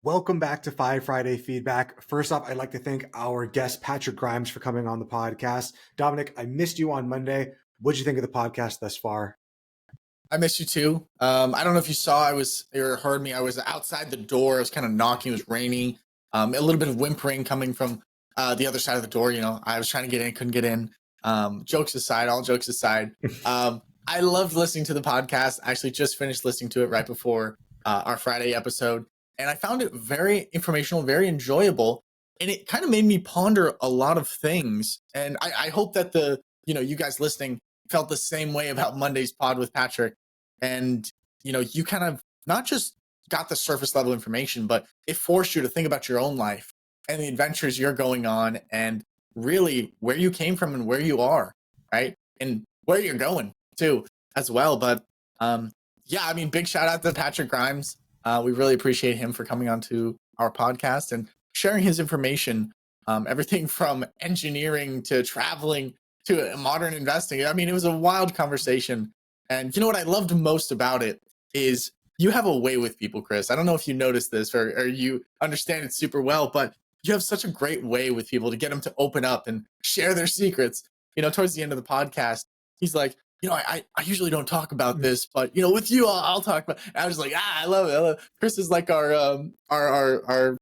Welcome back to Five Friday Feedback. First off, I'd like to thank our guest, Patrick Grimes, for coming on the podcast. Dominic, I missed you on Monday. What'd you think of the podcast thus far? I missed you too. I don't know if you saw, or heard me. I was outside the door. I was kind of knocking. It was raining. A little bit of whimpering coming from the other side of the door. I was trying to get in, couldn't get in. All jokes aside, I loved listening to the podcast. I actually just finished listening to it right before our Friday episode. And I found it very informational, very enjoyable. And it kind of made me ponder a lot of things. And I hope that you guys listening felt the same way about Monday's pod with Patrick. And, you kind of not just got the surface level information, but it forced you to think about your own life and the adventures you're going on and really where you came from and where you are, right? And where you're going too as well. But big shout out to Patrick Grimes. We really appreciate him for coming onto our podcast and sharing his information, everything from engineering to traveling to modern investing. I mean, it was a wild conversation. And you know what I loved most about it is you have a way with people, Chris. I don't know if you noticed this or you understand it super well, but you have such a great way with people to get them to open up and share their secrets. Towards the end of the podcast, he's like, I usually don't talk about this, but with you, I'll talk about. And I was like, I love it. Chris is like our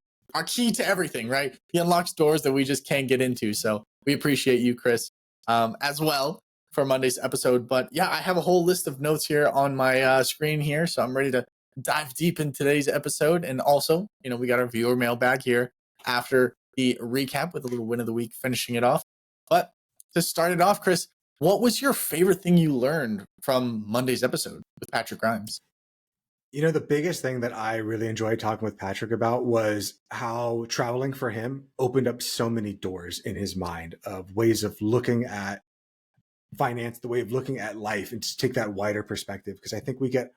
key to everything, right? He unlocks doors that we just can't get into. So we appreciate you, Chris, as well for Monday's episode. But yeah, I have a whole list of notes here on my screen here, so I'm ready to dive deep in today's episode. And also, we got our viewer mailbag here after the recap with a little win of the week, finishing it off. But to start it off, Chris, what was your favorite thing you learned from Monday's episode with Patrick Grimes? The biggest thing that I really enjoyed talking with Patrick about was how traveling for him opened up so many doors in his mind of ways of looking at finance, the way of looking at life, and to take that wider perspective. Because I think we get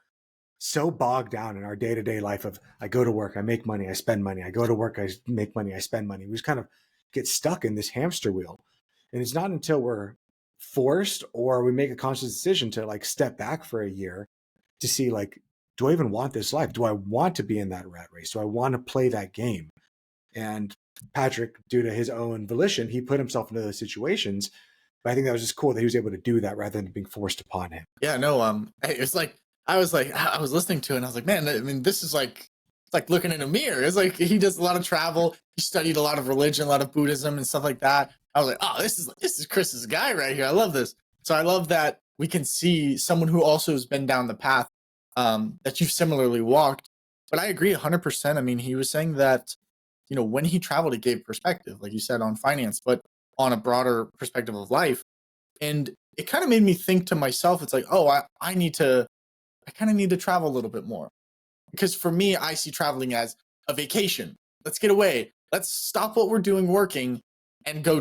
so bogged down in our day-to-day life of I go to work, I make money, I spend money. I go to work, I make money, I spend money. We just kind of get stuck in this hamster wheel. And it's not until we're forced or we make a conscious decision to step back for a year to see do I even want this life? Do I want to be in that rat race? Do I want to play that game? And Patrick, due to his own volition, he put himself into those situations. But I think that was just cool that he was able to do that rather than being forced upon him. Yeah, no, it's like I was listening to it and I was like, man, I mean, this is it's like looking in a mirror. It's like he does a lot of travel. He studied a lot of religion, a lot of Buddhism and stuff like that. I was like, oh, this is Chris's guy right here. I love this. So I love that we can see someone who also has been down the path that you've similarly walked. But I agree 100%. I mean, he was saying that, when he traveled, it gave perspective, like you said, on finance, but on a broader perspective of life. And it kind of made me think to myself, it's like, oh, I kind of need to travel a little bit more. Because for me, I see traveling as a vacation. Let's get away. Let's stop what we're doing working and go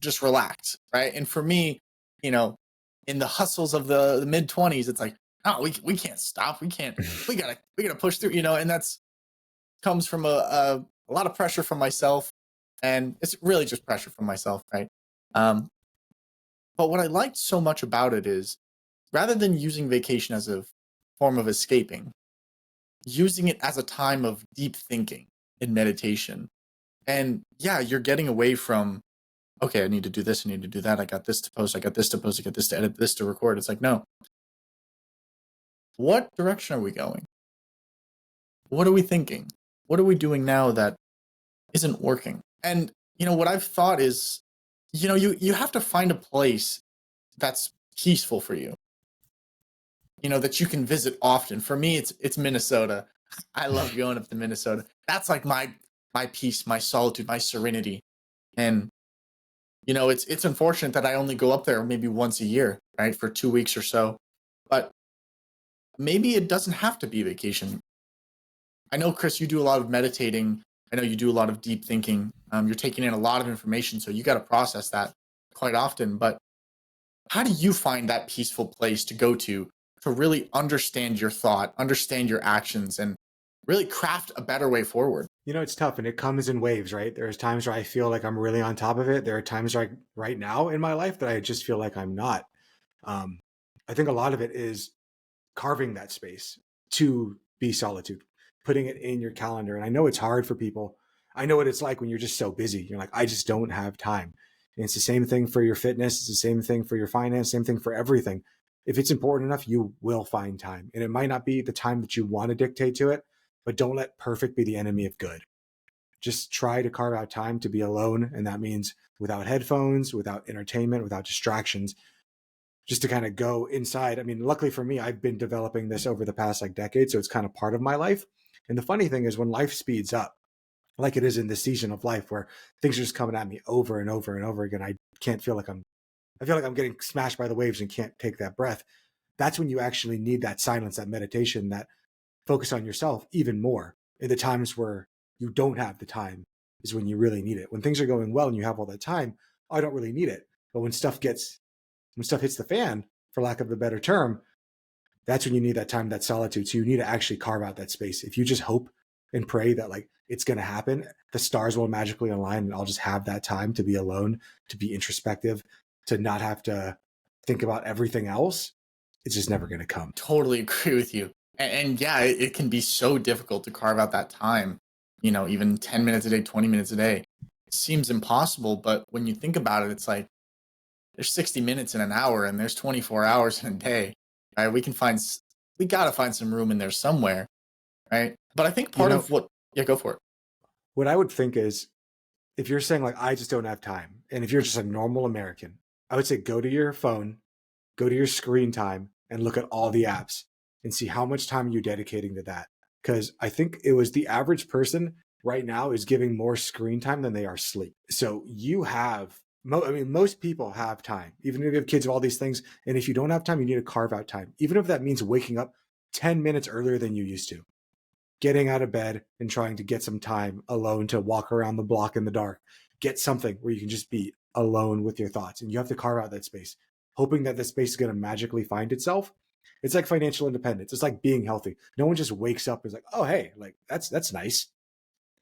just relax, right? And for me, in the hustles of the mid-20s, it's like, oh, we can't stop. We gotta push through, and that's comes from a lot of pressure from myself. And it's really just pressure from myself, right? But what I liked so much about it is rather than using vacation as a form of escaping, using it as a time of deep thinking and meditation. And yeah, you're getting away from, okay, I need to do this, I need to do that, I got this to post, I got this to post, I got this to edit, this to record. It's like, no. What direction are we going? What are we thinking? What are we doing now that isn't working? And, what I've thought is, you have to find a place that's peaceful for you, that you can visit often. For me, it's Minnesota. I love going up to Minnesota. That's like my peace, my solitude, my serenity. And, it's unfortunate that I only go up there maybe once a year, right? For 2 weeks or so. But maybe it doesn't have to be a vacation. I know, Chris, you do a lot of meditating. I know you do a lot of deep thinking. You're taking in a lot of information, so you got to process that quite often. But how do you find that peaceful place to go to really understand your thought, understand your actions, and really craft a better way forward? It's tough and it comes in waves, right? There's times where I feel like I'm really on top of it. There are times right now in my life that I just feel like I'm not. I think a lot of it is carving that space to be solitude, putting it in your calendar. And I know it's hard for people. I know what it's like when you're just so busy. You're like, I just don't have time. And it's the same thing for your fitness. It's the same thing for your finance, same thing for everything. If it's important enough, you will find time. And it might not be the time that you want to dictate to it, but don't let perfect be the enemy of good. Just try to carve out time to be alone. And that means without headphones, without entertainment, without distractions, just to kind of go inside. I mean, luckily for me, I've been developing this over the past like decade. So it's kind of part of my life. And the funny thing is when life speeds up, like it is in this season of life where things are just coming at me over and over and over again, I feel like I'm getting smashed by the waves and can't take that breath. That's when you actually need that silence, that meditation, that focus on yourself even more. In the times where you don't have the time is when you really need it. When things are going well and you have all that time, I don't really need it. But when stuff hits the fan, for lack of a better term, that's when you need that time, that solitude. So you need to actually carve out that space. If you just hope and pray that like it's going to happen, the stars will magically align and I'll just have that time to be alone, to be introspective, to not have to think about everything else, it's just never going to come. Totally agree with you. And yeah, it can be so difficult to carve out that time, even 10 minutes a day, 20 minutes a day. It seems impossible, but when you think about it, it's like there's 60 minutes in an hour and there's 24 hours in a day, right? We got to find some room in there somewhere, right? But I think part of yeah, go for it. What I would think is if you're saying like, I just don't have time. And if you're just a normal American, I would say go to your phone, go to your screen time and look at all the apps and see how much time you're dedicating to that. Because I think it was the average person right now is giving more screen time than they are sleep. So you have, most people have time, even if you have kids of all these things. And if you don't have time, you need to carve out time, even if that means waking up 10 minutes earlier than you used to, getting out of bed and trying to get some time alone to walk around the block in the dark, get something where you can just be alone with your thoughts. And you have to carve out that space, hoping that the space is going to magically find itself. It's like financial independence. It's like being healthy. No one just wakes up and is like, oh, hey, like that's nice.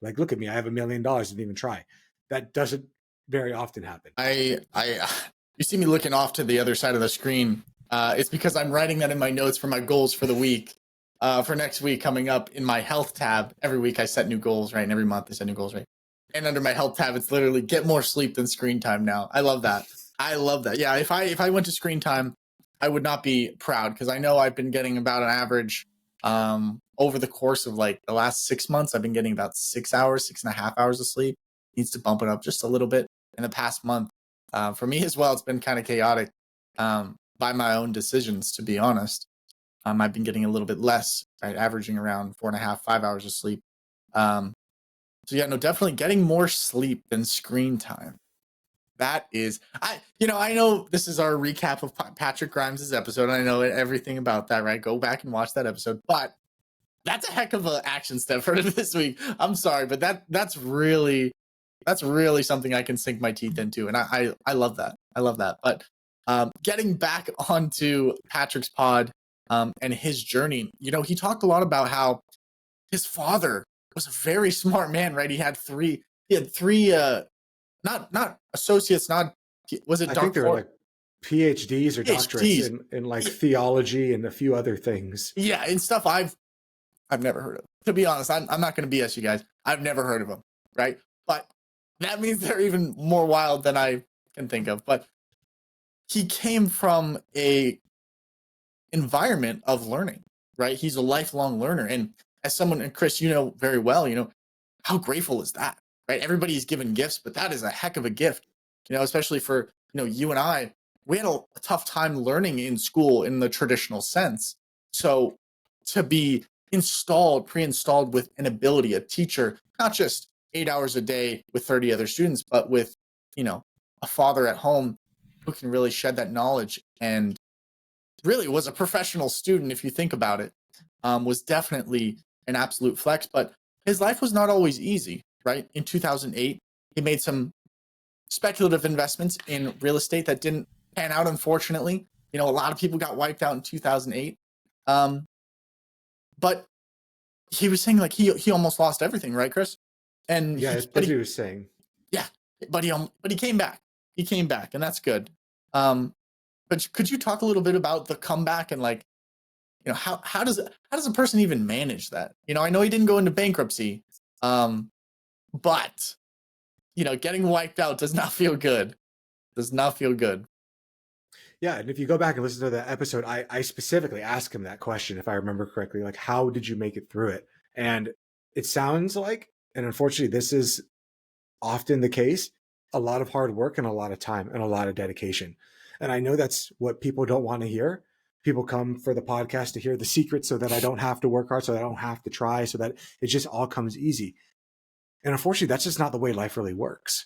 Like, look at me. I have $1 million. Didn't even try. That doesn't very often happen. You see me looking off to the other side of the screen. It's because I'm writing that in my notes for my goals for the week. For next week coming up in my health tab. Every week I set new goals, right? And every month I set new goals, right? And under my health tab, it's literally get more sleep than screen time now. I love that. Yeah, if I went to screen time, I would not be proud because I know I've been getting about an average over the course of like the last 6 months. I've been getting about 6.5 hours of sleep. Needs to bump it up just a little bit in the past month. For me as well, it's been kind of chaotic by my own decisions, to be honest. I've been getting a little bit less, right? Averaging around 4.5, 5 hours of sleep. So yeah, no, definitely getting more sleep than screen time. That is, I know this is our recap of Patrick Grimes' episode. I know everything about that, right? Go back and watch that episode. But that's a heck of an action step for this week. I'm sorry, but that's really something I can sink my teeth into, and I love that. I love that. But getting back onto Patrick's pod and his journey, he talked a lot about how his father was a very smart man, right? He had three not associates, was it? I think they were like PhDs or doctorates in like theology and a few other things. Yeah, and stuff I've never heard of. To be honest, I'm not going to BS you guys. I've never heard of them, right? But that means they're even more wild than I can think of. But he came from a environment of learning, right? He's a lifelong learner. And as someone, and Chris, very well, how grateful is that, right? Everybody's given gifts, but that is a heck of a gift, especially for, you and I. We had a tough time learning in school in the traditional sense. So to be pre-installed with an ability, a teacher, not just 8 hours a day with 30 other students, but with, a father at home who can really shed that knowledge and really was a professional student, if you think about it, was definitely an absolute flex. But his life was not always easy, right? In 2008, he made some speculative investments in real estate that didn't pan out, unfortunately. A lot of people got wiped out in 2008. But he was saying like he almost lost everything, right, Chris? And yeah, that's what he was saying. Yeah, but he came back. He came back, and that's good. But could you talk a little bit about the comeback and like how does a person even manage that? I know he didn't go into bankruptcy, but getting wiped out does not feel good. Does not feel good. Yeah, and if you go back and listen to the episode, I specifically asked him that question, if I remember correctly, like, how did you make it through it? And it sounds like, and unfortunately, this is often the case, a lot of hard work and a lot of time and a lot of dedication. And I know that's what people don't want to hear. People come for the podcast to hear the secrets so that I don't have to work hard, so that I don't have to try, so that it just all comes easy. And unfortunately, that's just not the way life really works.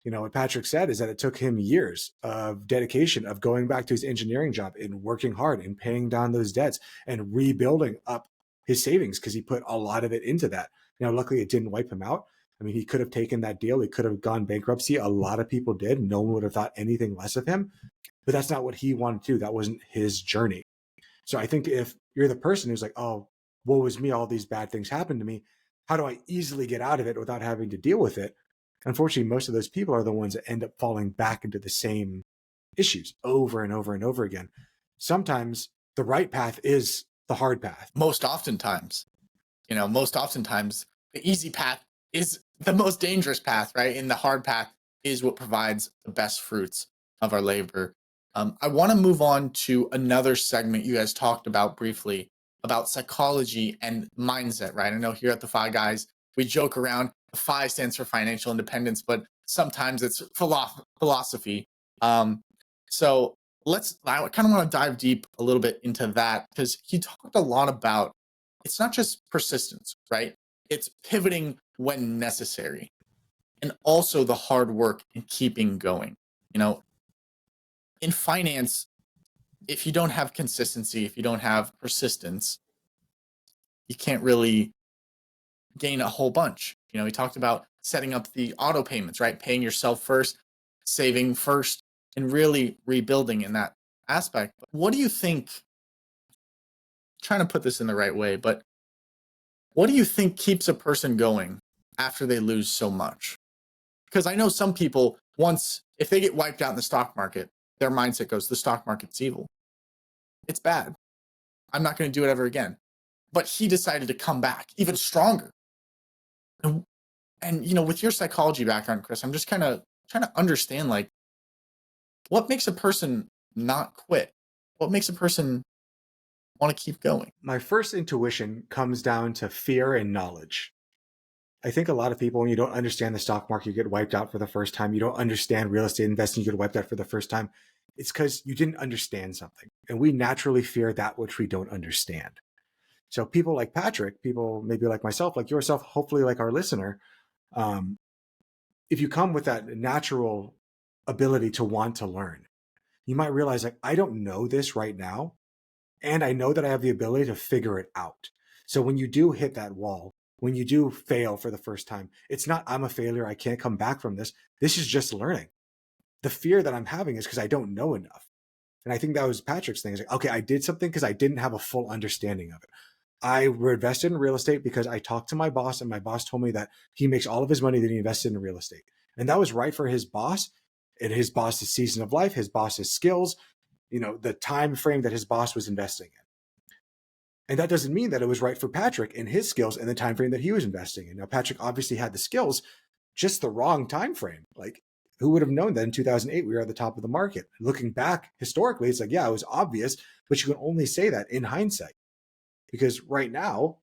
What Patrick said is that it took him years of dedication of going back to his engineering job and working hard and paying down those debts and rebuilding up his savings because he put a lot of it into that. Luckily, it didn't wipe him out. I mean, he could have taken that deal. He could have gone bankruptcy. A lot of people did. No one would have thought anything less of him. But that's not what he wanted to do. That wasn't his journey. So I think if you're the person who's like, oh, woe is me, all these bad things happened to me, how do I easily get out of it without having to deal with it? Unfortunately, most of those people are the ones that end up falling back into the same issues over and over and over again. Sometimes the right path is the hard path. Most oftentimes, the easy path is the most dangerous path, right? And the hard path is what provides the best fruits of our labor. I want to move on to another segment you guys talked about briefly about psychology and mindset, right? I know here at the Fi Guys, we joke around. FI stands for financial independence, but sometimes it's philosophy. So I kind of want to dive deep a little bit into that because he talked a lot about it's not just persistence, right? It's pivoting when necessary and also the hard work and keeping going. In finance, if you don't have consistency, if you don't have persistence, you can't really gain a whole bunch. He talked about setting up the auto payments, right? Paying yourself first, saving first, and really rebuilding in that aspect. What do you think? Trying to put this in the right way, but what do you think keeps a person going after they lose so much? Because I know some people, if they get wiped out in the stock market, their mindset goes, the stock market's evil. It's bad. I'm not going to do it ever again. But he decided to come back even stronger. And with your psychology background, Chris, I'm just kind of trying to understand, like, what makes a person not quit? What makes a person want to keep going? My first intuition comes down to fear and knowledge. I think a lot of people, when you don't understand the stock market, you get wiped out for the first time. You don't understand real estate investing, you get wiped out for the first time. It's because you didn't understand something. And we naturally fear that which we don't understand. So people like Patrick, people maybe like myself, like yourself, hopefully like our listener, if you come with that natural ability to want to learn, you might realize, like, I don't know this right now, and I know that I have the ability to figure it out. So when you do hit that wall, when you do fail for the first time, it's not, I'm a failure, I can't come back from this. This is just learning. The fear that I'm having is because I don't know enough. And I think that was Patrick's thing. It's like, okay, I did something because I didn't have a full understanding of it. I invested in real estate because I talked to my boss, and my boss told me that he makes all of his money that he invested in real estate. And that was right for his boss and his boss's season of life, his boss's skills, the time frame that his boss was investing in. And that doesn't mean that it was right for Patrick and his skills and the time frame that he was investing in. Now, Patrick obviously had the skills, just the wrong time frame. Like, who would have known that in 2008 we were at the top of the market? Looking back historically, it's like, yeah, it was obvious, but you can only say that in hindsight. Because right now,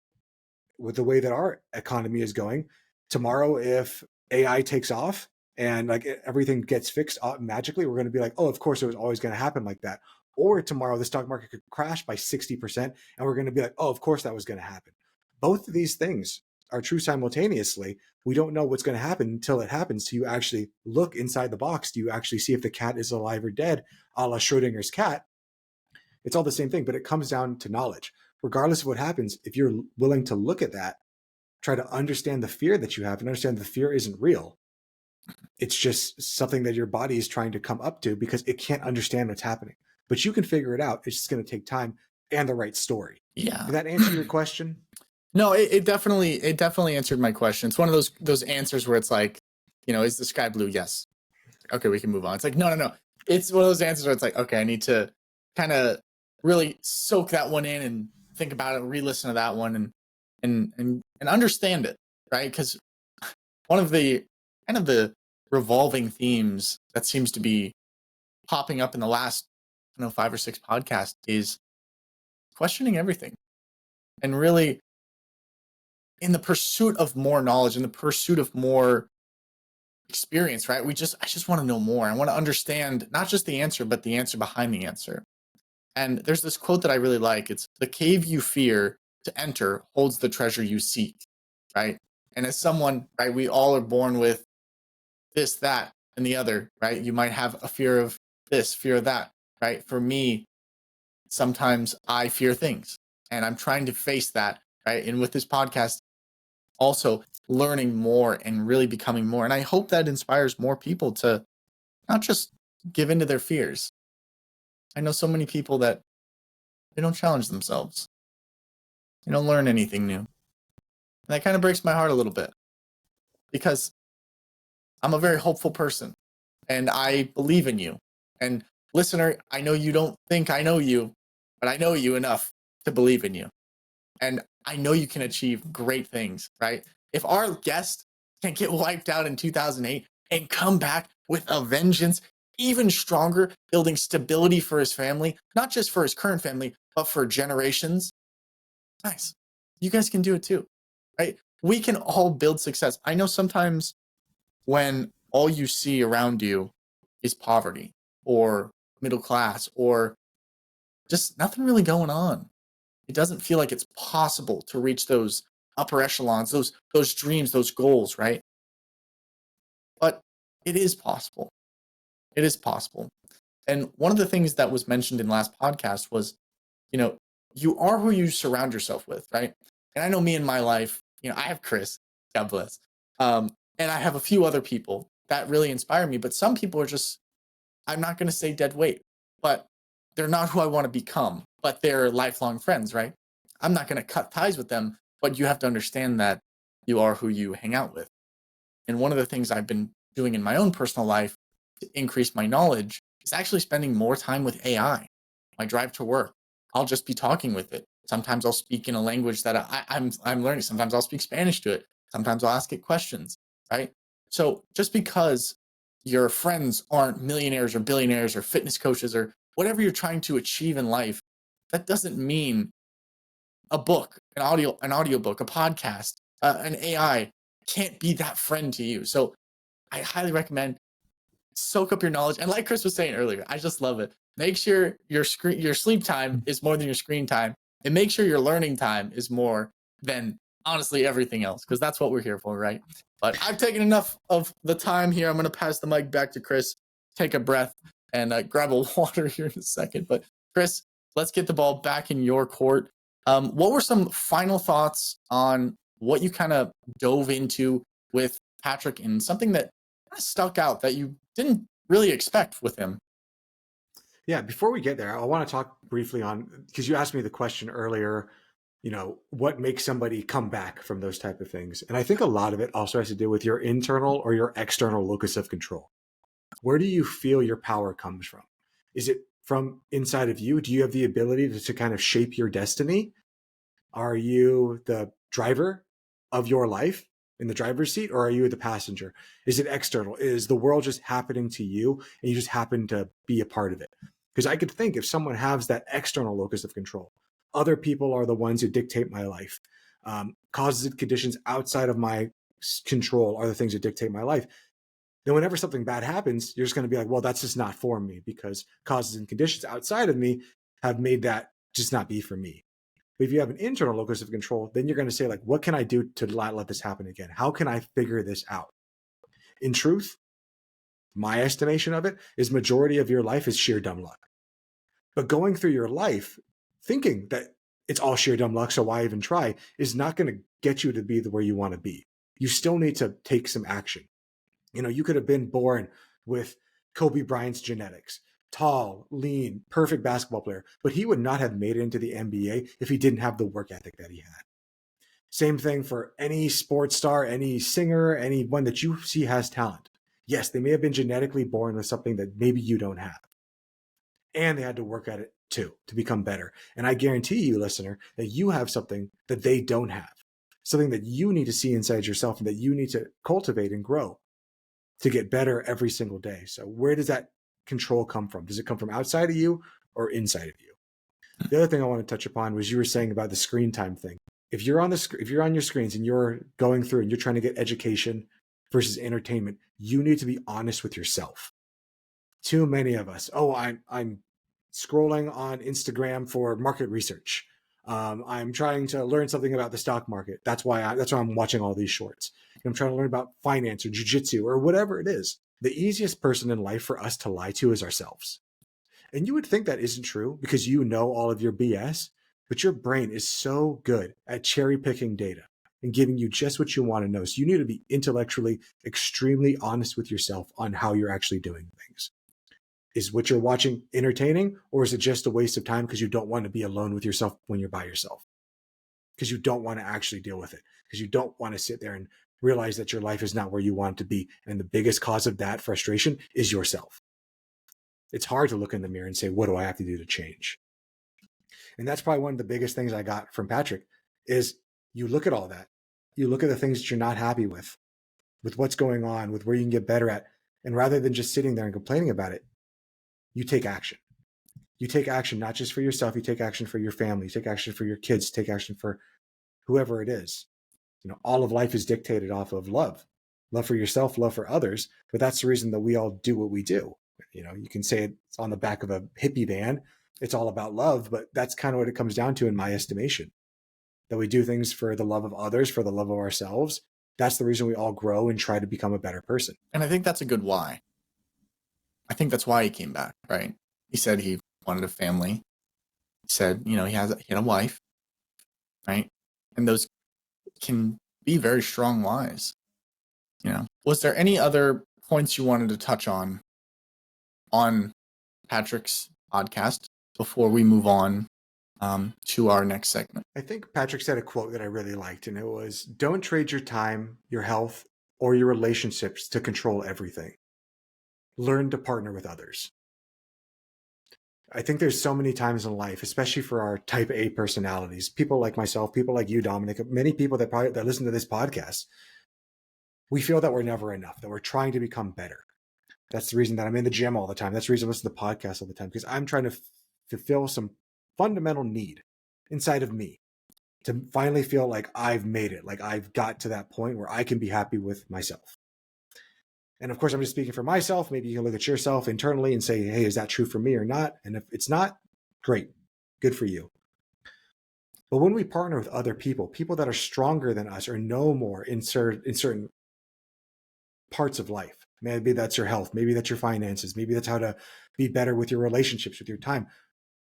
with the way that our economy is going, tomorrow, if AI takes off and like everything gets fixed magically, we're going to be like, oh, of course it was always going to happen like that. Or tomorrow the stock market could crash by 60%, and we're going to be like, oh, of course that was going to happen. Both of these things are true simultaneously. We don't know what's going to happen until it happens. Do you actually look inside the box? Do you actually see if the cat is alive or dead, a la Schrodinger's cat? It's all the same thing, but it comes down to knowledge. Regardless of what happens, if you're willing to look at that, try to understand the fear that you have and understand the fear isn't real. It's just something that your body is trying to come up to because it can't understand what's happening. But you can figure it out. It's just going to take time and the right story. Yeah. Did that answer your question? No, it definitely answered my question. It's one of those answers where it's like, is the sky blue? Yes. Okay, we can move on. It's like, no. It's one of those answers where it's like, okay, I need to kind of really soak that one in and think about it, re-listen to that one and understand it, right? Because one of the kind of the revolving themes that seems to be popping up in the last, I don't know, 5 or 6 podcasts is questioning everything and really in the pursuit of more knowledge, in the pursuit of more experience, right? I just want to know more. I want to understand not just the answer, but the answer behind the answer. And there's this quote that I really like. It's the cave you fear to enter holds the treasure you seek, right? And as someone, right, we all are born with this, that, and the other, right? You might have a fear of this, fear of that, right? For me, sometimes I fear things and I'm trying to face that, right? And with this podcast, also learning more and really becoming more. And I hope that inspires more people to not just give into their fears. I know so many people that they don't challenge themselves. They don't learn anything new. And that kind of breaks my heart a little bit because I'm a very hopeful person and I believe in you. And listener, I know you don't think I know you, but I know you enough to believe in you. And I know you can achieve great things, right? If our guest can get wiped out in 2008 and come back with a vengeance, even stronger, building stability for his family, not just for his current family, but for generations, nice. You guys can do it too, right? We can all build success. I know sometimes when all you see around you is poverty or middle class or just nothing really going on, it doesn't feel like it's possible to reach those upper echelons, those dreams, those goals, right? But it is possible. It is possible. And one of the things that was mentioned in last podcast was, you know, you are who you surround yourself with, right? And I know me in my life, I have Chris, God bless. And I have a few other people that really inspire me, but some people are just, I'm not going to say dead weight, but they're not who I want to become, but they're lifelong friends, right? I'm not going to cut ties with them, but you have to understand that you are who you hang out with. And one of the things I've been doing in my own personal life to increase my knowledge is actually spending more time with AI. My drive to work, I'll just be talking with it. Sometimes I'll speak in a language that I'm learning. Sometimes I'll speak Spanish to it. Sometimes I'll ask it questions, right? So just because your friends aren't millionaires or billionaires or fitness coaches or whatever you're trying to achieve in life, that doesn't mean a book, an audiobook, a podcast, an AI can't be that friend to you. So I highly recommend soak up your knowledge. And like Chris was saying earlier, I just love it. Make sure your sleep time is more than your screen time, and make sure your learning time is more than honestly everything else, because that's what we're here for, right? But I've taken enough of the time here. I'm going to pass the mic back to Chris, take a breath, and grab a water here in a second. But Chris, let's get the ball back in your court. What were some final thoughts on what you kind of dove into with Patrick and something that kind of stuck out that you didn't really expect with him? Yeah, before we get there, I want to talk briefly on, because you asked me the question earlier, what makes somebody come back from those type of things. And I think a lot of it also has to do with your internal or your external locus of control. Where do you feel your power comes from? Is it from inside of you? Do you have the ability to kind of shape your destiny? Are you the driver of your life in the driver's seat, or are you the passenger? Is it external? Is the world just happening to you and you just happen to be a part of it? Because I could think if someone has that external locus of control, other people are the ones who dictate my life. Causes and conditions outside of my control are the things that dictate my life. Then whenever something bad happens, you're just going to be like, well, that's just not for me, because causes and conditions outside of me have made that just not be for me. But if you have an internal locus of control, then you're going to say, like, what can I do to not let this happen again? How can I figure this out? In truth, my estimation of it is majority of your life is sheer dumb luck. But going through your life thinking that it's all sheer dumb luck, so why even try, is not going to get you to be where you want to be. You still need to take some action. You could have been born with Kobe Bryant's genetics, tall, lean, perfect basketball player, but he would not have made it into the NBA if he didn't have the work ethic that he had. Same thing for any sports star, any singer, anyone that you see has talent. Yes, they may have been genetically born with something that maybe you don't have. and they had to work at it too to become better. And I guarantee you, listener, that you have something that they don't have, something that you need to see inside yourself and that you need to cultivate and grow to get better every single day. So where does that control come from? Does it come from outside of you or inside of you? The other thing I want to touch upon was you were saying about the screen time thing. If you're on your screens and you're going through and you're trying to get education versus entertainment, you need to be honest with yourself. Too many of us, I'm scrolling on Instagram for market research. I'm trying to learn something about the stock market. That's why I'm watching all these shorts. I'm trying to learn about finance or jujitsu or whatever it is. The easiest person in life for us to lie to is ourselves. And you would think that isn't true because you know all of your BS, but your brain is so good at cherry picking data and giving you just what you want to know. So you need to be intellectually extremely honest with yourself on how you're actually doing things. Is what you're watching entertaining, or is it just a waste of time because you don't want to be alone with yourself when you're by yourself? Because you don't want to actually deal with it, because you don't want to sit there and realize that your life is not where you want it to be. And the biggest cause of that frustration is yourself. It's hard to look in the mirror and say, what do I have to do to change? And that's probably one of the biggest things I got from Patrick is you look at all that. You look at the things that you're not happy with what's going on, with where you can get better at. And rather than just sitting there and complaining about it, you take action. You take action, not just for yourself. You take action for your family. You take action for your kids. Take action for whoever it is. All of life is dictated off of love for yourself, love for others. But that's the reason that we all do what we do. You can say it's on the back of a hippie van. It's all about love, but that's kind of what it comes down to in my estimation, that we do things for the love of others, for the love of ourselves. That's the reason we all grow and try to become a better person. And I think that's a good why. I think that's why he came back, right? He said he wanted a family. He said, he had a wife, right? And those can be very strong whys. Was there any other points you wanted to touch on Patrick's podcast before we move on to our next segment? I think Patrick said a quote that I really liked, and it was, don't trade your time, your health, or your relationships to control everything. Learn to partner with others. I think there's so many times in life, especially for our type A personalities, people like myself, people like you, Dominic, many people that listen to this podcast, we feel that we're never enough, that we're trying to become better. That's the reason that I'm in the gym all the time. That's the reason I listen to the podcast all the time, because I'm trying to fulfill some fundamental need inside of me to finally feel like I've made it, like I've got to that point where I can be happy with myself. And of course, I'm just speaking for myself. Maybe you can look at yourself internally and say, hey, is that true for me or not? And if it's not, great, good for you. But when we partner with other people that are stronger than us or know more in certain parts of life, maybe that's your health, maybe that's your finances, maybe that's how to be better with your relationships, with your time.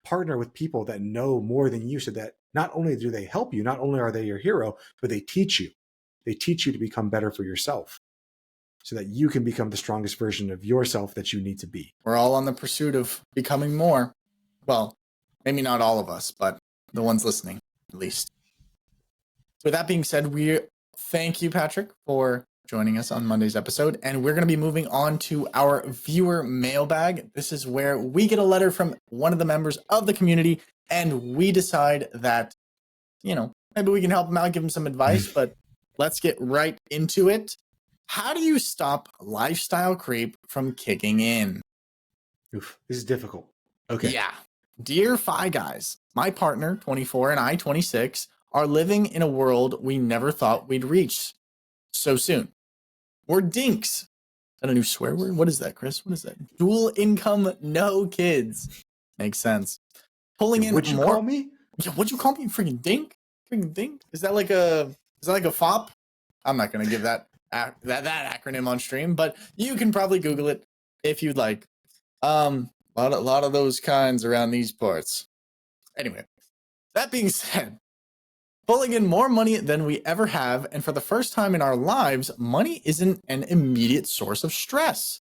Partner with people that know more than you, so that not only do they help you, not only are they your hero, but they teach you. They teach you to become better for yourself, so that you can become the strongest version of yourself that you need to be. We're all on the pursuit of becoming more. Well, maybe not all of us, but the ones listening, at least. With that being said, we thank you, Patrick, for joining us on Monday's episode. And we're going to be moving on to our viewer mailbag. This is where we get a letter from one of the members of the community, and we decide that, maybe we can help them out, give them some advice, but let's get right into it. How do you stop lifestyle creep from kicking in? Oof, this is difficult. Okay. Yeah. Dear Fi Guys, my partner, 24, and I, 26, are living in a world we never thought we'd reach so soon. We're dinks. Is that a new swear word? What is that, Chris? What is that? Dual income, no kids. Makes sense. Pulling in What'd you call me? Yeah, what'd you call me? Freaking dink? Freaking dink? Is that like a fop? I'm not gonna give that acronym on stream, but you can probably Google it if you'd like. A lot of those kinds around these parts. Anyway, that being said, pulling in more money than we ever have, and for the first time in our lives, money isn't an immediate source of stress.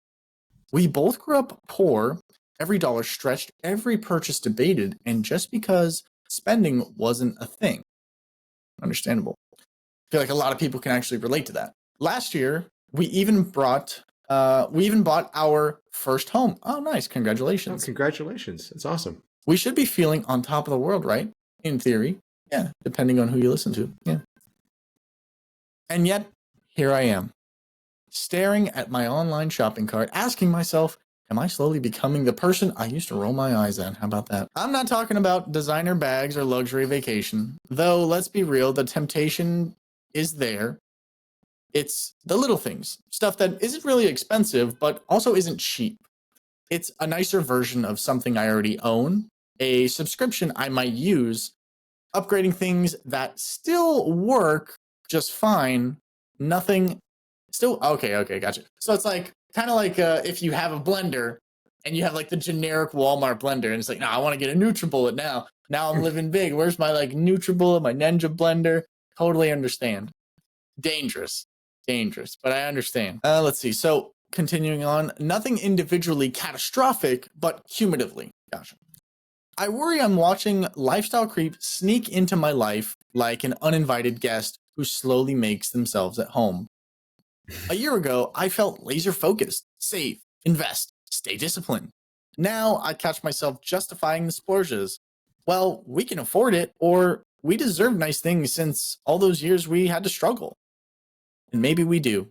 We both grew up poor, every dollar stretched, every purchase debated, and just because spending wasn't a thing. Understandable. I feel like a lot of people can actually relate to that. Last year, we even bought We even bought our first home. Oh, nice. Oh, Congratulations. congratulations. That's awesome. We should be feeling on top of the world, right? In theory. Yeah, depending on who you listen to. Yeah. And yet, here I am, staring at my online shopping cart, asking myself, am I slowly becoming the person I used to roll my eyes at? How about that? I'm not talking about designer bags or luxury vacation, though let's be real, the temptation is there. It's the little things, stuff that isn't really expensive, but also isn't cheap. It's a nicer version of something I already own, a subscription I might use, upgrading things that still work just fine. Nothing still okay, gotcha. So it's like kind of like if you have a blender and you have like the generic Walmart blender, and it's like, no, I want to get a NutriBullet now. Now I'm living big. Where's my like NutriBullet, my Ninja blender? Totally understand. Dangerous, but I understand. Let's see. So continuing on, nothing individually catastrophic, but cumulatively. Gotcha. I worry I'm watching lifestyle creep sneak into my life like an uninvited guest who slowly makes themselves at home. A year ago, I felt laser focused, save, invest, stay disciplined. Now I catch myself justifying the splurges. Well, we can afford it, or we deserve nice things since all those years we had to struggle. And maybe we do.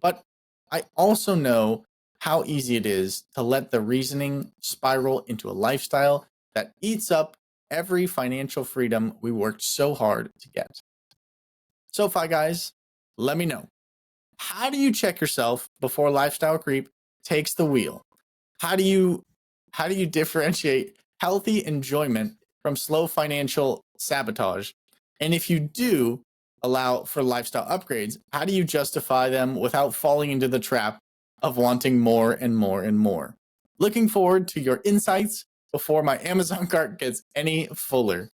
But I also know how easy it is to let the reasoning spiral into a lifestyle that eats up every financial freedom we worked so hard to get. So, Fi Guys, let me know. How do you check yourself before lifestyle creep takes the wheel? How do you differentiate healthy enjoyment from slow financial sabotage? And if you do allow for lifestyle upgrades, how do you justify them without falling into the trap of wanting more and more and more? Looking forward to your insights before my Amazon cart gets any fuller.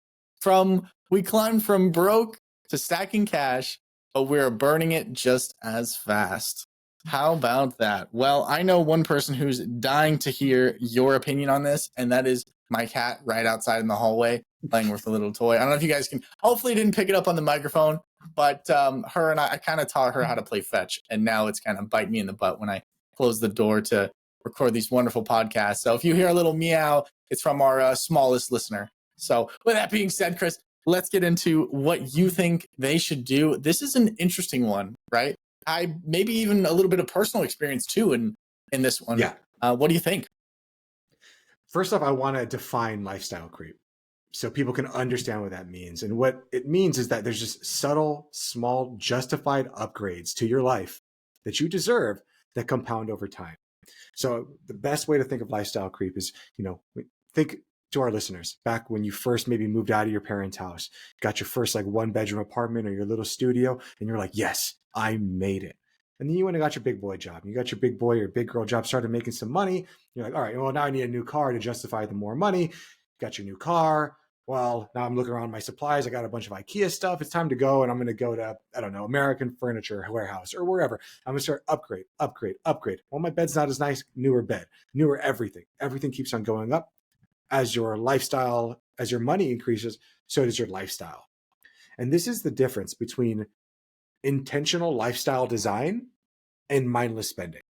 We climbed from broke to stacking cash, but we're burning it just as fast. How about that? Well, I know one person who's dying to hear your opinion on this, and that is my cat right outside in the hallway playing with a little toy. I don't know if you guys can, hopefully didn't pick it up on the microphone, but her and I kind of taught her how to play fetch, and now it's kind of bite me in the butt when I close the door to record these wonderful podcasts. So if you hear a little meow, it's from our smallest listener. So with that being said, Chris, let's get into what you think they should do. This is an interesting one, right? I maybe even a little bit of personal experience too in this one. Yeah. What do you think? First off, I want to define lifestyle creep so people can understand what that means. And what it means is that there's just subtle, small, justified upgrades to your life that you deserve that compound over time. So the best way to think of lifestyle creep is, think to our listeners back when you first maybe moved out of your parents' house, got your first like 1-bedroom apartment or your little studio, and you're like, yes, I made it. And then you went and got your big boy job. You got your big boy or big girl job, started making some money. You're like, all right, well, now I need a new car to justify the more money. You got your new car. Well, now I'm looking around my supplies. I got a bunch of IKEA stuff. It's time to go. And I'm going to go to, I don't know, American Furniture Warehouse or wherever. I'm going to start upgrade. Well, my bed's not as nice. Newer bed, newer everything. Everything keeps on going up. As your lifestyle, as your money increases, so does your lifestyle. And this is the difference between intentional lifestyle design and mindless spending.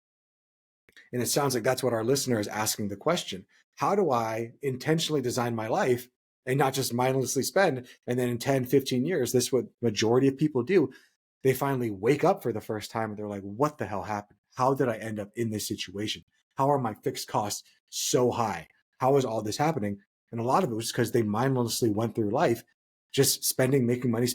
And it sounds like that's what our listener is asking the question. How do I intentionally design my life and not just mindlessly spend? And then in 10, 15 years, this is what majority of people do. They finally wake up for the first time and they're like, what the hell happened? How did I end up in this situation? How are my fixed costs so high? How is all this happening? And a lot of it was because they mindlessly went through life just spending, making money,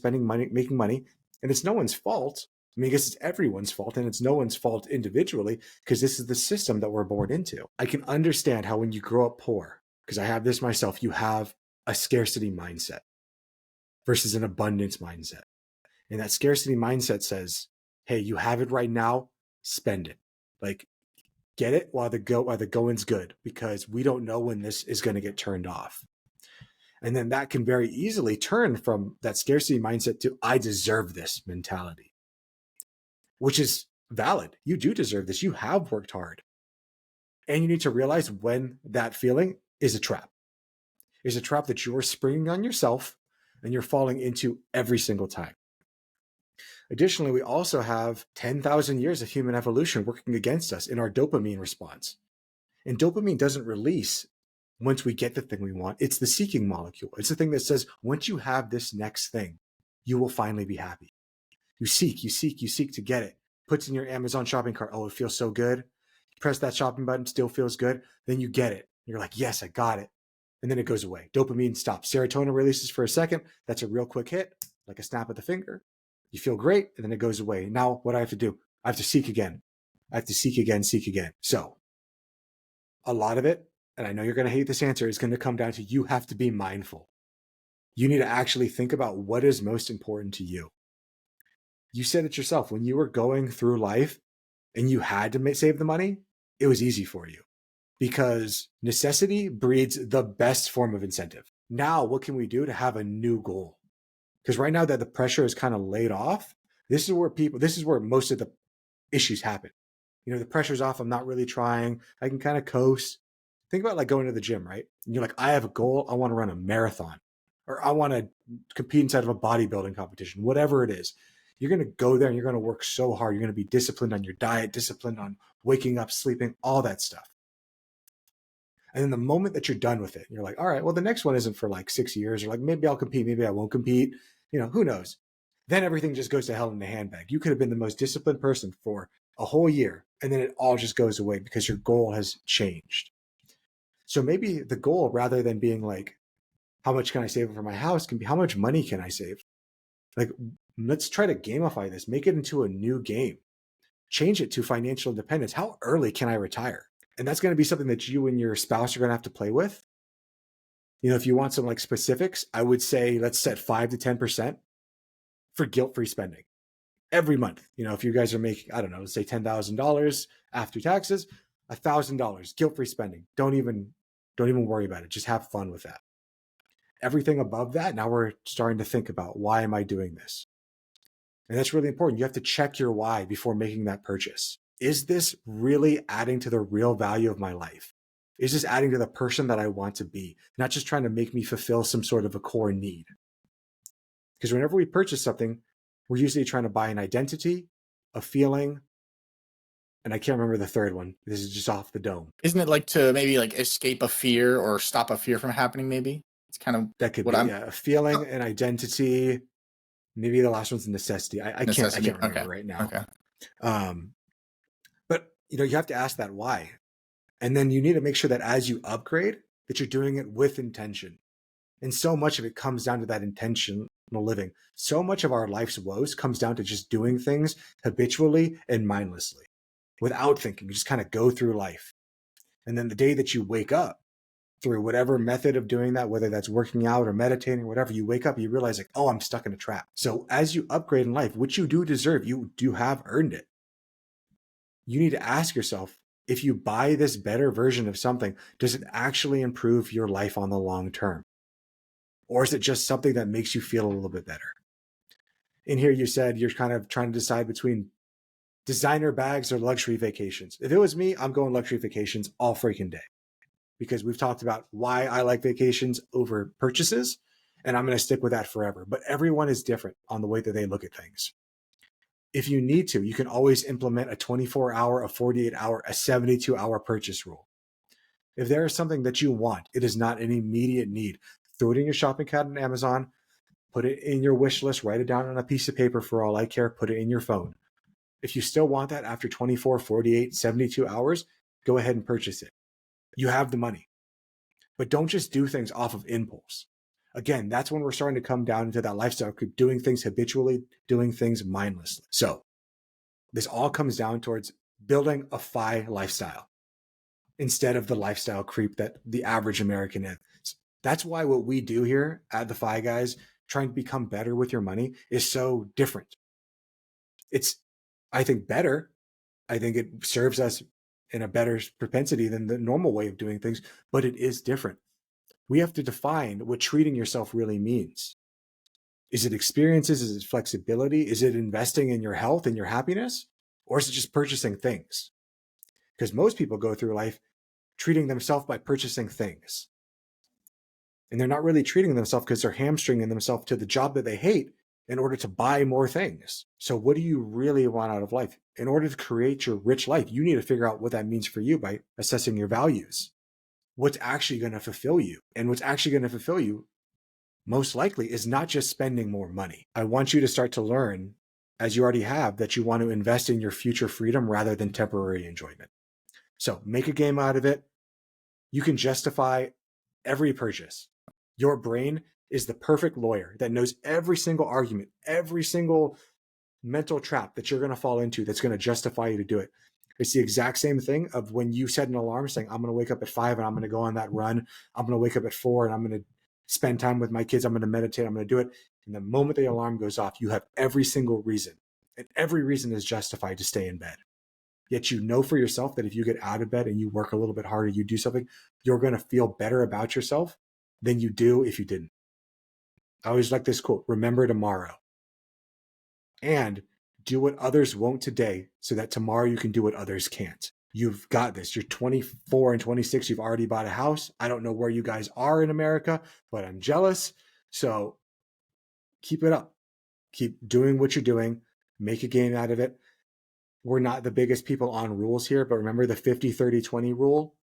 making money. And it's no one's fault. I mean, I guess it's everyone's fault, and it's no one's fault individually because this is the system that we're born into. I can understand how when you grow up poor, because I have this myself, you have a scarcity mindset versus an abundance mindset. And that scarcity mindset says, hey, you have it right now, spend it. Like, get it while the going's good, because we don't know when this is going to get turned off. And then that can very easily turn from that scarcity mindset to I deserve this mentality, which is valid. You do deserve this. You have worked hard. And you need to realize when that feeling is a trap. It's a trap that you're springing on yourself and you're falling into every single time. Additionally, we also have 10,000 years of human evolution working against us in our dopamine response. And dopamine doesn't release once we get the thing we want. It's the seeking molecule. It's the thing that says, once you have this next thing, you will finally be happy. You seek, you seek, you seek to get it. Puts in your Amazon shopping cart. Oh, it feels so good. You press that shopping button, still feels good. Then you get it. You're like, yes, I got it. And then it goes away. Dopamine stops. Serotonin releases for a second. That's a real quick hit, like a snap of the finger. You feel great, and then it goes away. Now, what do I have to do? I have to seek again. I have to seek again, seek again. So a lot of it, and I know you're going to hate this answer, is going to come down to you have to be mindful. You need to actually think about what is most important to you. You said it yourself. When you were going through life and you had to save the money, it was easy for you because necessity breeds the best form of incentive. Now, what can we do to have a new goal? Because right now that the pressure is kind of laid off, this is where most of the issues happen. You know, the pressure's off. I'm not really trying. I can kind of coast. Think about like going to the gym, right? And you're like, I have a goal. I want to run a marathon, or I want to compete inside of a bodybuilding competition, whatever it is. You're going to go there and you're going to work so hard. You're going to be disciplined on your diet, disciplined on waking up, sleeping, all that stuff. And then the moment that you're done with it, you're like, all right, well, the next one isn't for like 6 years, or like maybe I'll compete, maybe I won't compete. You know, who knows? Then everything just goes to hell in the handbag. You could have been the most disciplined person for a whole year, and then it all just goes away because your goal has changed. So maybe the goal, rather than being like, how much can I save for my house, can be how much money can I save? Like, let's try to gamify this, make it into a new game, change it to financial independence. How early can I retire? And that's going to be something that you and your spouse are going to have to play with. You know, if you want some like specifics, I would say let's set 5 to 10% for guilt-free spending every month. You know, if you guys are making, I don't know, let's say $10,000 after taxes, $1,000 guilt-free spending. Don't even worry about it. Just have fun with that. Everything above that, now we're starting to think about, why am I doing this? And that's really important. You have to check your why before making that purchase. Is this really adding to the real value of my life? Is this adding to the person that I want to be? Not just trying to make me fulfill some sort of a core need. Because whenever we purchase something, we're usually trying to buy an identity, a feeling, and I can't remember the third one. This is just off the dome. Isn't it like to maybe like escape a fear or stop a fear from happening? Maybe it's kind of That could what be I'm. a feeling, an identity. Maybe the last one's a necessity. I can't remember Okay. right now. Okay. But you know, you have to ask that why. And then you need to make sure that as you upgrade, that you're doing it with intention. And so much of it comes down to that intentional living. So much of our life's woes comes down to just doing things habitually and mindlessly without thinking. You just kind of go through life. And then the day that you wake up through whatever method of doing that, whether that's working out or meditating or whatever, you wake up, you realize like, oh, I'm stuck in a trap. So as you upgrade in life, which you do deserve, you do have earned it. You need to ask yourself, if you buy this better version of something, does it actually improve your life on the long term? Or is it just something that makes you feel a little bit better? In here, you said you're kind of trying to decide between designer bags or luxury vacations. If it was me, I'm going luxury vacations all freaking day, because we've talked about why I like vacations over purchases, and I'm going to stick with that forever. But everyone is different on the way that they look at things. If you need to, you can always implement a 24-hour, a 48-hour, a 72-hour purchase rule. If there is something that you want, it is not an immediate need, throw it in your shopping cart on Amazon, put it in your wish list, write it down on a piece of paper for all I care, put it in your phone. If you still want that after 24, 48, 72 hours, go ahead and purchase it. You have the money. But don't just do things off of impulse. Again, that's when we're starting to come down into that lifestyle, doing things habitually, doing things mindlessly. So this all comes down towards building a FI lifestyle instead of the lifestyle creep that the average American is. That's why what we do here at the FI Guys, trying to become better with your money, is so different. It's, I think, better. I think it serves us in a better propensity than the normal way of doing things, but it is different. We have to define what treating yourself really means. Is it experiences? Is it flexibility? Is it investing in your health and your happiness? Or is it just purchasing things? Because most people go through life treating themselves by purchasing things. And they're not really treating themselves because they're hamstringing themselves to the job that they hate in order to buy more things. So what do you really want out of life? In order to create your rich life, you need to figure out what that means for you by assessing your values. What's actually going to fulfill you? And what's actually going to fulfill you most likely is not just spending more money. I want you to start to learn, as you already have, that you want to invest in your future freedom rather than temporary enjoyment. So make a game out of it. You can justify every purchase. Your brain is the perfect lawyer that knows every single argument, every single mental trap that you're going to fall into that's going to justify you to do it. It's the exact same thing of when you set an alarm saying, I'm going to wake up at 5 and I'm going to go on that run. I'm going to wake up at 4 and I'm going to spend time with my kids. I'm going to meditate. I'm going to do it. And the moment the alarm goes off, you have every single reason, and every reason is justified to stay in bed. Yet you know for yourself that if you get out of bed and you work a little bit harder, you do something, you're going to feel better about yourself than you do if you didn't. I always like this quote, remember tomorrow. And do what others won't today so that tomorrow you can do what others can't. You've got this. You're 24 and 26. You've already bought a house. I don't know where you guys are in America, but I'm jealous. So keep it up. Keep doing what you're doing. Make a game out of it. We're not the biggest people on rules here, but remember the 50-30-20 rule.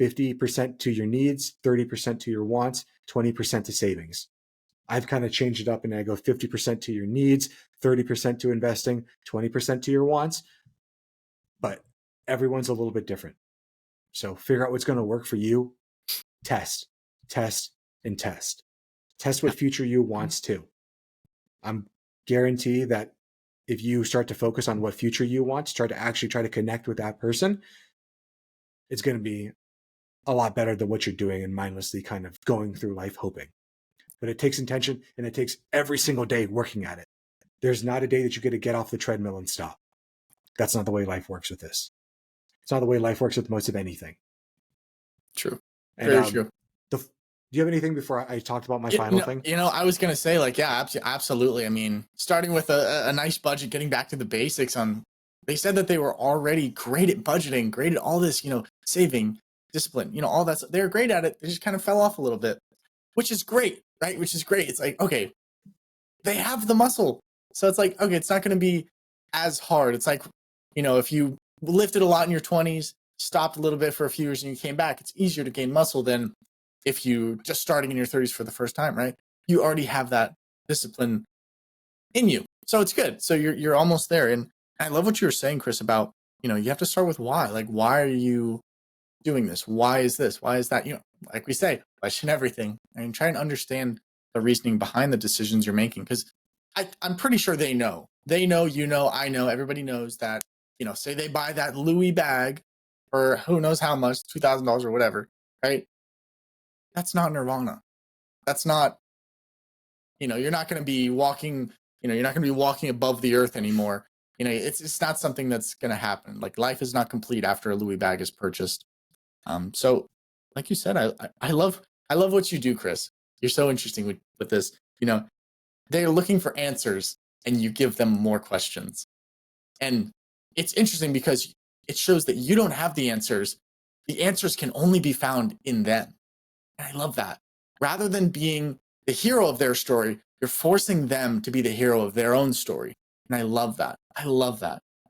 50% to your needs, 30% to your wants, 20% to savings. I've kind of changed it up and I go 50% to your needs, 30% to investing, 20% to your wants. But everyone's a little bit different. So figure out what's going to work for you. Test, and test. Test what future you wants to. I'm guarantee that if you start to focus on what future you want, start to actually try to connect with that person, it's going to be a lot better than what you're doing and mindlessly kind of going through life hoping. But it takes intention and it takes every single day working at it. There's not a day that you get off the treadmill and stop. That's not the way life works with this. It's not the way life works with most of anything. True. And, Very true. Do you have anything before I talked about my final thing? I was going to say, like, yeah, absolutely. I mean, starting with a nice budget, getting back to the basics they said that they were already great at budgeting, great at all this, saving, discipline, all that. They're great at it. They just kind of fell off a little bit, which is great, right? Which is great. It's like, okay, they have the muscle. So it's like, okay, it's not going to be as hard. It's like, if you lifted a lot in your 20s, stopped a little bit for a few years and you came back, it's easier to gain muscle than if you just starting in your 30s for the first time, right? You already have that discipline in you. So it's good. So you're almost there. And I love what you were saying, Chris, about, you have to start with why. Like, why are you doing this? Why is this? Why is that? Like we say, question everything and try and understand the reasoning behind the decisions you're making. Because I'm pretty sure they know. They know, I know, everybody knows that, say they buy that Louis bag for who knows how much, $2,000 or whatever, right? That's not nirvana. That's not, you're not going to be walking, you're not going to be walking above the earth anymore. It's not something that's going to happen. Like, life is not complete after a Louis bag is purchased. So like you said, I love what you do, Chris. You're so interesting with this. They're looking for answers and you give them more questions. And it's interesting because it shows that you don't have the answers. The answers can only be found in them. And I love that. Rather than being the hero of their story, you're forcing them to be the hero of their own story. And I love that. I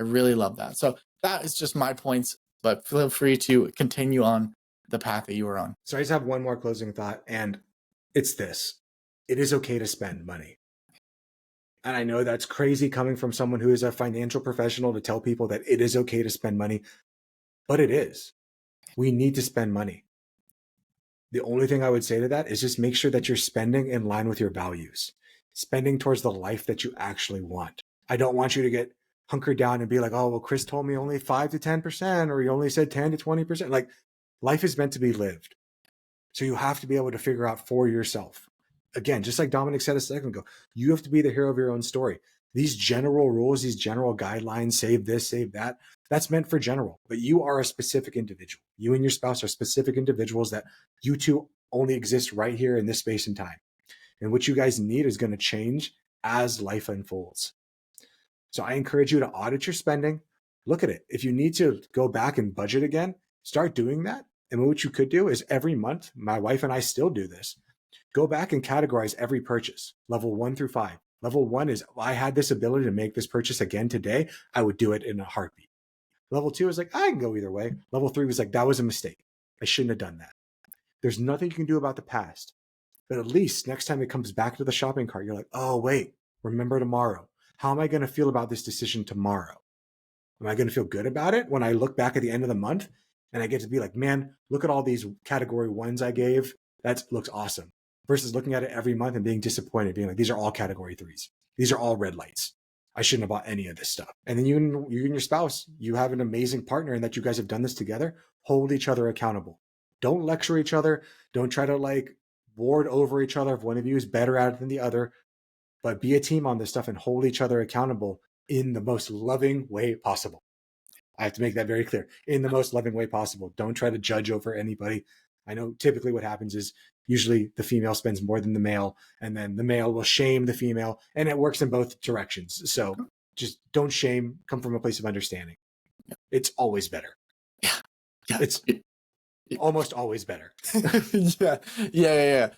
really love that. So that is just my points, but feel free to continue on the path that you were on. So I just have one more closing thought, and it's this. It is okay to spend money. And I know that's crazy coming from someone who is a financial professional to tell people that it is okay to spend money, but it is. We need to spend money. The only thing I would say to that is just make sure that you're spending in line with your values, spending towards the life that you actually want. I don't want you to get hunkered down and be like, oh, well, Chris told me only 5 to 10%, or he only said 10 to 20%. Like, life is meant to be lived. So you have to be able to figure out for yourself. Again, just like Dominic said a second ago, you have to be the hero of your own story. These general rules, these general guidelines, save this, save that, that's meant for general. But you are a specific individual. You and your spouse are specific individuals that you two only exist right here in this space and time. And what you guys need is going to change as life unfolds. So I encourage you to audit your spending. Look at it. If you need to go back and budget again, start doing that. And what you could do is every month, my wife and I still do this. Go back and categorize every purchase, level 1 through 5. Level 1 is, if I had this ability to make this purchase again today, I would do it in a heartbeat. Level 2 is like, I can go either way. Level 3 was like, that was a mistake. I shouldn't have done that. There's nothing you can do about the past. But at least next time it comes back to the shopping cart, you're like, oh, wait, remember tomorrow. How am I going to feel about this decision tomorrow? Am I going to feel good about it when I look back at the end of the month and I get to be like, man, look at all these category 1s I gave. That looks awesome. Versus looking at it every month and being disappointed, being like, these are all category 3s. These are all red lights. I shouldn't have bought any of this stuff. And then you and your spouse, you have an amazing partner in that you guys have done this together. Hold each other accountable. Don't lecture each other. Don't try to like ward over each other if one of you is better at it than the other. But be a team on this stuff and hold each other accountable in the most loving way possible. I have to make that very clear. In the most loving way possible. Don't try to judge over anybody. I know typically what happens is usually the female spends more than the male, and then the male will shame the female, and it works in both directions. So just don't shame, come from a place of understanding. It's always better. Yeah. It's almost always better. Yeah.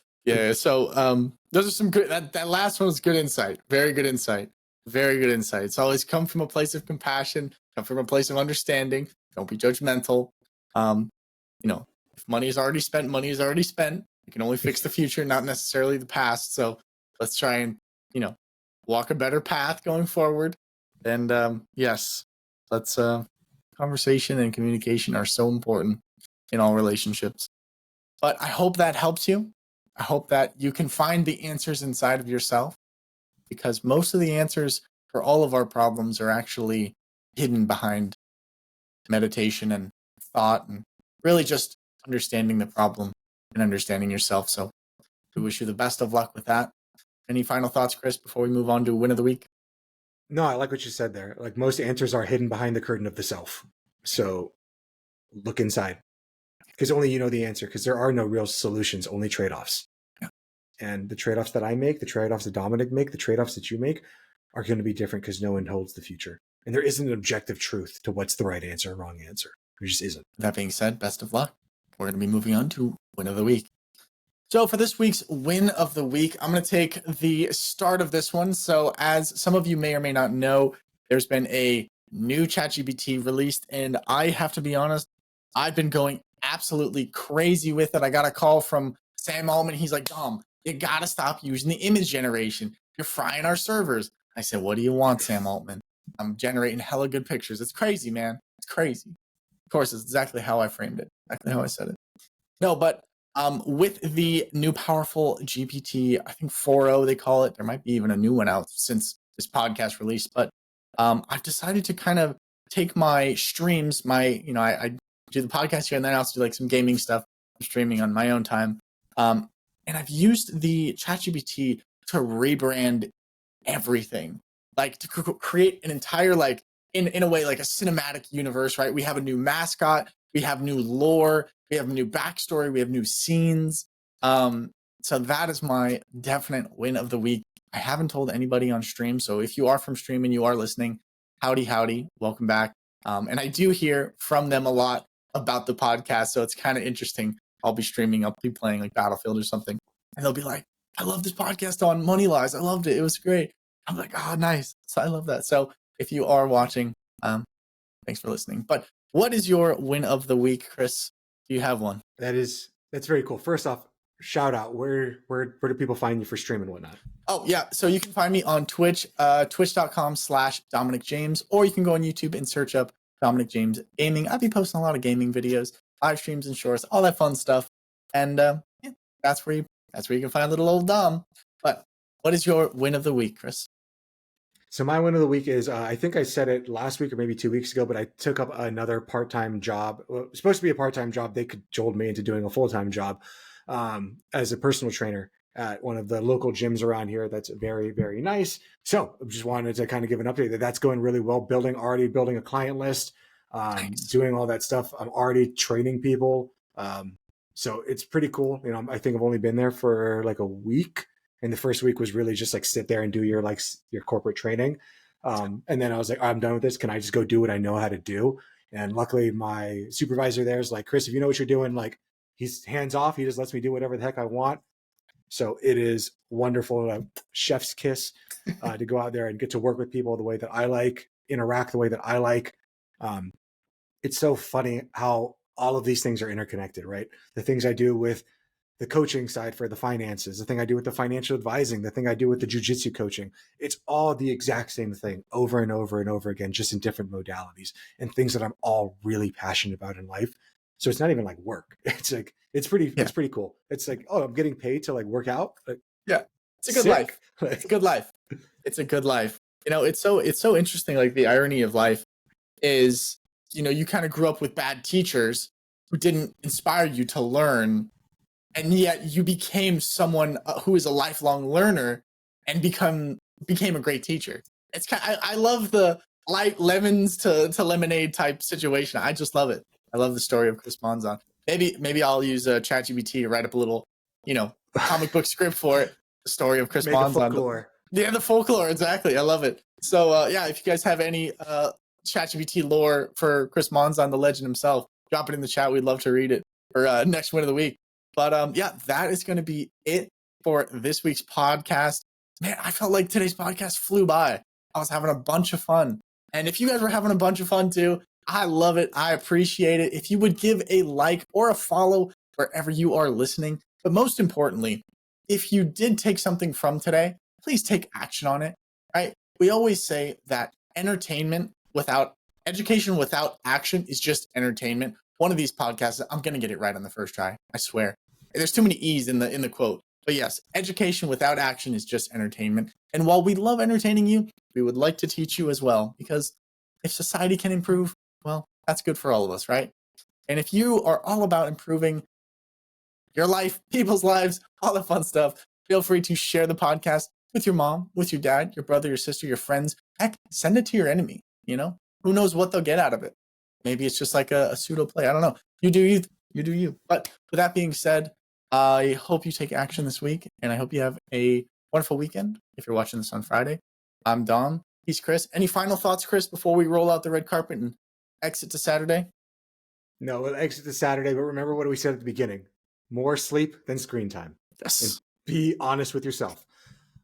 So those are some good, that last one was good insight. Very good insight. Very good insight. It's always come from a place of compassion, come from a place of understanding. Don't be judgmental. If money is already spent, money is already spent. You can only fix the future, not necessarily the past. So let's try and, walk a better path going forward. And yes, let's conversation and communication are so important in all relationships. But I hope that helps you. I hope that you can find the answers inside of yourself, because most of the answers for all of our problems are actually hidden behind meditation and thought, and really just understanding the problem and understanding yourself. So we wish you the best of luck with that. Any final thoughts, Chris, before we move on to win of the week? No, I like what you said there. Like, most answers are hidden behind the curtain of the self. So look inside, because only you know the answer, because there are no real solutions, only trade-offs. Yeah. And the trade-offs that I make, the trade-offs that Dominic make, the trade-offs that you make are going to be different, because no one holds the future. And there isn't an objective truth to what's the right answer or wrong answer. There just isn't. That being said, best of luck. We're going to be moving on to win of the week. So for this week's win of the week, I'm going to take the start of this one. So as some of you may or may not know, there's been a new ChatGPT released, and I have to be honest, I've been going absolutely crazy with it. I got a call from Sam Altman. He's like, Dom, you got to stop using the image generation. You're frying our servers. I said, what do you want, Sam Altman? I'm generating hella good pictures. It's crazy, man. It's crazy. Of course, it's exactly how I framed it. Exactly how I said it. No, but with the new powerful GPT, I think 4.0 they call it. There might be even a new one out since this podcast released. But I've decided to kind of take my streams, I do the podcast here, and then I also do like some gaming stuff. I'm streaming on my own time. And I've used the ChatGPT to rebrand everything, like to create an entire, like in a way, like a cinematic universe, right? We have a new mascot, we have new lore, we have a new backstory, we have new scenes. So that is my definite win of the week. I haven't told anybody on stream, so if you are from stream and you are listening, howdy, welcome back. And I do hear from them a lot about the podcast, so it's kind of interesting. I'll be streaming, I'll be playing like Battlefield or something, and they'll be like, I love this podcast on Money Lies. I loved it. It was great. I'm like, oh, nice. So I love that. So if you are watching, thanks for listening. But what is your win of the week, Chris? Do you have one? That's very cool. First off, shout out. Where do people find you for stream and whatnot? Oh, yeah. So you can find me on Twitch, twitch.com/Dominic James, or you can go on YouTube and search up Dominic James Gaming. I'll be posting a lot of gaming videos, live streams and shorts, all that fun stuff. And that's where you can find little old Dom. But what is your win of the week, Chris? So my win of the week is, I think I said it last week or maybe 2 weeks ago, but I took up another part-time job. Well, it was supposed to be a part-time job. They cajoled me into doing a full-time job as a personal trainer at one of the local gyms around here. That's very, very nice. So I just wanted to kind of give an update that's going really well. Already building a client list, nice. Doing all that stuff. I'm already training people. So it's pretty cool. I think I've only been there for like a week. And the first week was really just like sit there and do your corporate training. And then I was like, I'm done with this. Can I just go do what I know how to do? And luckily my supervisor there is like, Chris, if you know what you're doing, like, he's hands off. He just lets me do whatever the heck I want. So it is wonderful, chef's kiss, to go out there and get to work with people the way that I like, interact the way that I like. Um, it's so funny how all of these things are interconnected, right? The things I do with the coaching side for the finances, the thing I do with the financial advising, the thing I do with the jujitsu coaching. It's all the exact same thing over and over and over again, just in different modalities and things that I'm all really passionate about in life. So it's not even like work. It's like Yeah. it's pretty cool. It's like, oh, I'm getting paid to like work out. Like, Yeah. It's a good sick. life. It's a good life. It's a good life. You know, it's so interesting. Like the irony of life is, you know, you kind of grew up with bad teachers who didn't inspire you to learn, and yet you became someone who is a lifelong learner and became a great teacher. It's kind I love the light lemons to lemonade type situation. I just love it. I love the story of Chris Monzon. Maybe I'll use ChatGPT to write up a little, you know, comic book script for it. The story of Chris Make a Monzon. folklore. Yeah, the folklore, exactly. I love it. So yeah, if you guys have any ChatGPT lore for Chris Monzon, the legend himself, drop it in the chat. We'd love to read it for next win of the week. But yeah, that is going to be it for this week's podcast. Man, I felt like today's podcast flew by. I was having a bunch of fun. And if you guys were having a bunch of fun too, I love it. I appreciate it. If you would give a like or a follow wherever you are listening. But most importantly, if you did take something from today, please take action on it, right? We always say that education without action is just entertainment. One of these podcasts, I'm going to get it right on the first try. I swear. There's too many E's in the quote. But yes, education without action is just entertainment. And while we love entertaining you, we would like to teach you as well, because if society can improve, well, that's good for all of us, right? And if you are all about improving your life, people's lives, all the fun stuff, feel free to share the podcast with your mom, with your dad, your brother, your sister, your friends. Heck, send it to your enemy, you know? Who knows what they'll get out of it? Maybe it's just like a pseudo play. I don't know. You do you. You do you. But with that being said, I hope you take action this week, and I hope you have a wonderful weekend if you're watching this on Friday. I'm Dom. He's Chris. Any final thoughts, Chris, before we roll out the red carpet and exit to Saturday? No, we'll exit to Saturday, but remember what we said at the beginning. More sleep than screen time. Yes. And be honest with yourself.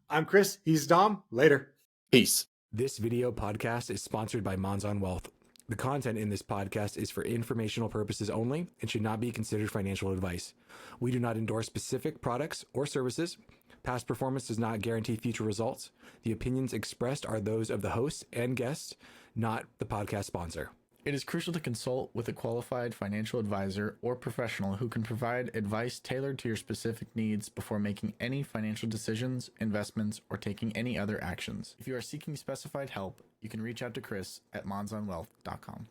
I'm Chris. He's Dom. Later. Peace. This video podcast is sponsored by Monzon Wealth. The content in this podcast is for informational purposes only and should not be considered financial advice. We do not endorse specific products or services. Past performance does not guarantee future results. The opinions expressed are those of the host and guests, not the podcast sponsor. It is crucial to consult with a qualified financial advisor or professional who can provide advice tailored to your specific needs before making any financial decisions, investments, or taking any other actions. If you are seeking specified help, you can reach out to Chris at monzonwealth.com.